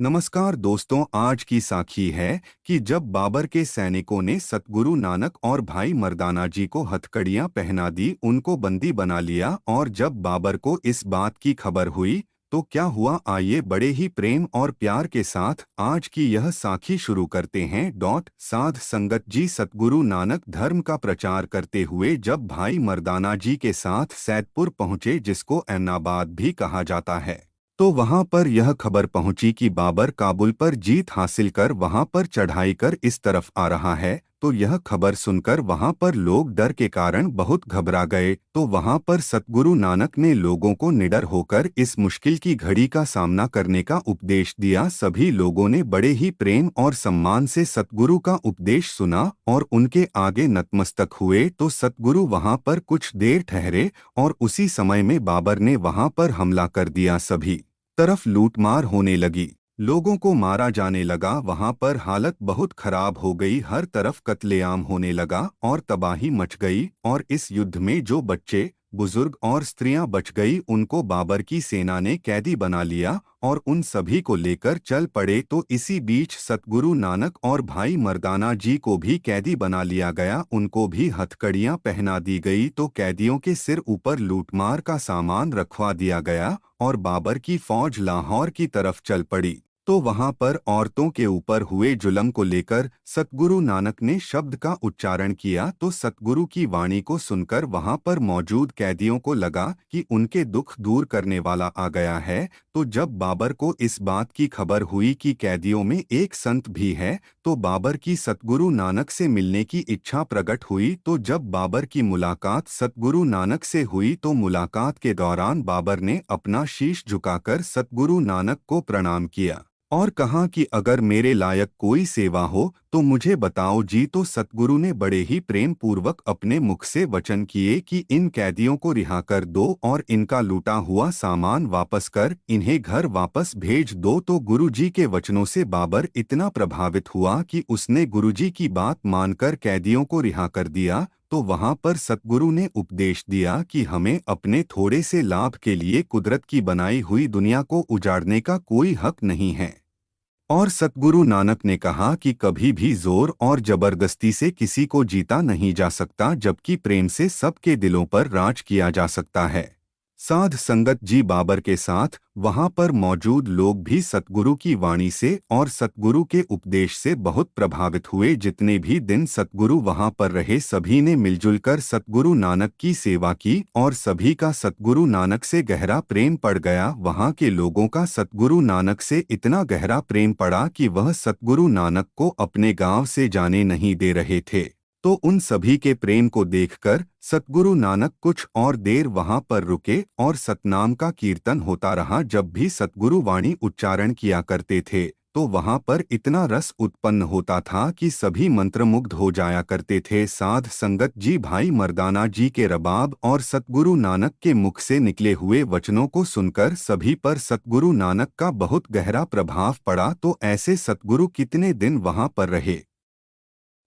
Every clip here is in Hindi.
नमस्कार दोस्तों, आज की साखी है कि जब बाबर के सैनिकों ने सतगुरु नानक और भाई मर्दाना जी को हथकड़ियां पहना दी, उनको बंदी बना लिया और जब बाबर को इस बात की खबर हुई तो क्या हुआ, आइए बड़े ही प्रेम और प्यार के साथ आज की यह साखी शुरू करते हैं। साध संगत जी सतगुरु नानक धर्म का प्रचार करते हुए जब भाई मर्दाना जी के साथ सैदपुर पहुंचे, जिसको ऐनाबाद भी कहा जाता है, तो वहां पर यह खबर पहुंची कि बाबर काबुल पर जीत हासिल कर वहां पर चढ़ाई कर इस तरफ आ रहा है। तो यह खबर सुनकर वहां पर लोग डर के कारण बहुत घबरा गए। तो वहां पर सतगुरु नानक ने लोगों को निडर होकर इस मुश्किल की घड़ी का सामना करने का उपदेश दिया। सभी लोगों ने बड़े ही प्रेम और सम्मान से सतगुरु का उपदेश सुना और उनके आगे नतमस्तक हुए। तो सतगुरु वहां पर कुछ देर ठहरे और उसी समय में बाबर ने वहां पर हमला कर दिया। सभी तरफ लूटमार होने लगी, लोगों को मारा जाने लगा। वहां पर हालत बहुत खराब हो गई, हर तरफ कत्लेआम होने लगा और तबाही मच गई। और इस युद्ध में जो बच्चे, बुजुर्ग और स्त्रियां बच गई, उनको बाबर की सेना ने कैदी बना लिया और उन सभी को लेकर चल पड़े। तो इसी बीच सतगुरु नानक और भाई मर्दाना जी को भी कैदी बना लिया गया, उनको भी हथकड़ियां पहना दी गई। तो कैदियों के सिर ऊपर लूटमार का सामान रखवा दिया गया और बाबर की फौज लाहौर की तरफ चल पड़ी। तो वहां पर औरतों के ऊपर हुए जुल्म को लेकर सतगुरु नानक ने शब्द का उच्चारण किया। तो सतगुरु की वाणी को सुनकर वहां पर मौजूद कैदियों को लगा कि उनके दुख दूर करने वाला आ गया है। तो जब बाबर को इस बात की खबर हुई कि कैदियों में एक संत भी है, तो बाबर की सतगुरु नानक से मिलने की इच्छा प्रकट हुई। तो जब बाबर की मुलाकात सतगुरु नानक से हुई, तो मुलाकात के दौरान बाबर ने अपना शीश झुकाकर सतगुरु नानक को प्रणाम किया और कहा कि अगर मेरे लायक कोई सेवा हो तो मुझे बताओ जी। तो सतगुरु ने बड़े ही प्रेम पूर्वक अपने मुख से वचन किए कि इन कैदियों को रिहा कर दो और इनका लूटा हुआ सामान वापस कर इन्हें घर वापस भेज दो। तो गुरुजी के वचनों से बाबर इतना प्रभावित हुआ कि उसने गुरुजी की बात मानकर कैदियों को रिहा कर दिया। तो वहां पर सतगुरु ने उपदेश दिया कि हमें अपने थोड़े से लाभ के लिए कुदरत की बनाई हुई दुनिया को उजाड़ने का कोई हक नहीं है। और सतगुरु नानक ने कहा कि कभी भी जोर और जबरदस्ती से किसी को जीता नहीं जा सकता, जबकि प्रेम से सबके दिलों पर राज किया जा सकता है। साध संगत जी बाबर के साथ वहां पर मौजूद लोग भी सतगुरु की वाणी से और सतगुरु के उपदेश से बहुत प्रभावित हुए। जितने भी दिन सतगुरु वहां पर रहे, सभी ने मिलजुल कर सतगुरु नानक की सेवा की और सभी का सतगुरु नानक से गहरा प्रेम पड़ गया। वहां के लोगों का सतगुरु नानक से इतना गहरा प्रेम पड़ा कि वह सतगुरु नानक को अपने गांव से जाने नहीं दे रहे थे। तो उन सभी के प्रेम को देखकर सतगुरु नानक कुछ और देर वहां पर रुके और सतनाम का कीर्तन होता रहा। जब भी सतगुरु वाणी उच्चारण किया करते थे तो वहां पर इतना रस उत्पन्न होता था कि सभी मंत्रमुग्ध हो जाया करते थे। साध संगत जी भाई मर्दाना जी के रबाब और सतगुरु नानक के मुख से निकले हुए वचनों को सुनकर सभी पर सतगुरु नानक का बहुत गहरा प्रभाव पड़ा। तो ऐसे सतगुरु कितने दिन वहां पर रहे,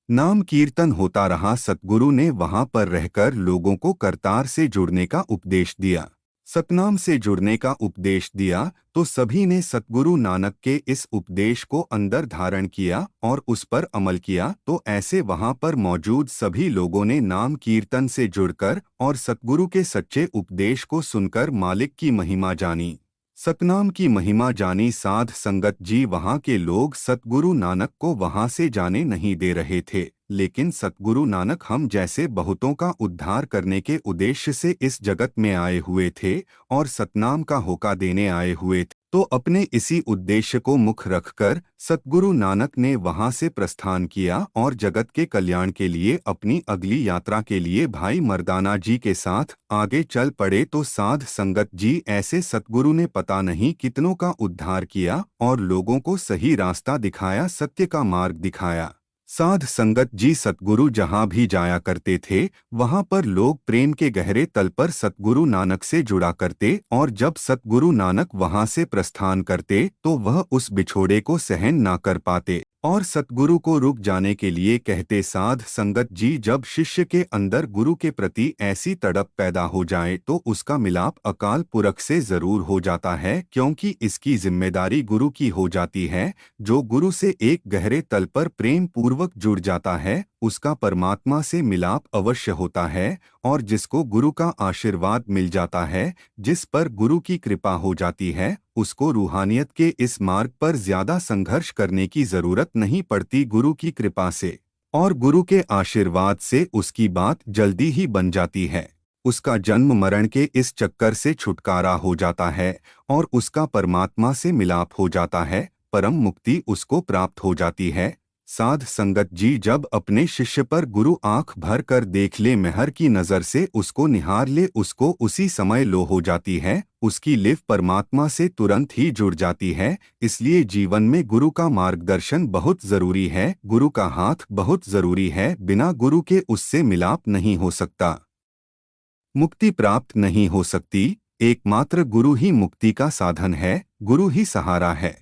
नाम कीर्तन होता रहा। सतगुरु ने वहां पर रहकर लोगों को करतार से जुड़ने का उपदेश दिया, सतनाम से जुड़ने का उपदेश दिया। तो सभी ने सतगुरु नानक के इस उपदेश को अंदर धारण किया और उस पर अमल किया। तो ऐसे वहां पर मौजूद सभी लोगों ने नाम कीर्तन से जुड़कर और सतगुरु के सच्चे उपदेश को सुनकर मालिक की महिमा जानी, सतनाम की महिमा जानी। साध संगत जी वहां के लोग सतगुरु नानक को वहां से जाने नहीं दे रहे थे, लेकिन सतगुरु नानक हम जैसे बहुतों का उद्धार करने के उद्देश्य से इस जगत में आए हुए थे और सतनाम का होका देने आए हुए थे। तो अपने इसी उद्देश्य को मुख रखकर सतगुरु नानक ने वहां से प्रस्थान किया और जगत के कल्याण के लिए अपनी अगली यात्रा के लिए भाई मर्दाना जी के साथ आगे चल पड़े। तो साध संगत जी ऐसे सतगुरु ने पता नहीं कितनों का उद्धार किया और लोगों को सही रास्ता दिखाया, सत्य का मार्ग दिखाया। साध संगत जी सतगुरु जहां भी जाया करते थे वहां पर लोग प्रेम के गहरे तल पर सतगुरु नानक से जुड़ा करते और जब सतगुरु नानक वहां से प्रस्थान करते तो वह उस बिछोड़े को सहन ना कर पाते। और सतगुरु को रुक जाने के लिए कहते साध संगत जी। जब शिष्य के अंदर गुरु के प्रति ऐसी तड़प पैदा हो जाए तो उसका मिलाप अकाल पुरख से जरूर हो जाता है, क्योंकि इसकी जिम्मेदारी गुरु की हो जाती है। जो गुरु से एक गहरे तल पर प्रेम पूर्वक जुड़ जाता है उसका परमात्मा से मिलाप अवश्य होता है, और जिसको गुरु का आशीर्वाद मिल जाता है, जिस पर गुरु की कृपा हो जाती है, उसको रूहानियत के इस मार्ग पर ज्यादा संघर्ष करने की जरूरत नहीं पड़ती। गुरु की कृपा से और गुरु के आशीर्वाद से उसकी बात जल्दी ही बन जाती है। उसका जन्म मरण के इस चक्कर से छुटकारा हो जाता है और उसका परमात्मा से मिलाप हो जाता है, परम मुक्ति उसको प्राप्त हो जाती है। साध संगत जी, जब अपने शिष्य पर गुरु आंख भर कर देख ले, मेहर की नज़र से उसको निहार ले, उसको उसी समय लो हो जाती है, उसकी लिव परमात्मा से तुरंत ही जुड़ जाती है। इसलिए जीवन में गुरु का मार्गदर्शन बहुत जरूरी है, गुरु का हाथ बहुत जरूरी है। बिना गुरु के उससे मिलाप नहीं हो सकता, मुक्ति प्राप्त नहीं हो सकती। एकमात्र गुरु ही मुक्ति का साधन है, गुरु ही सहारा है।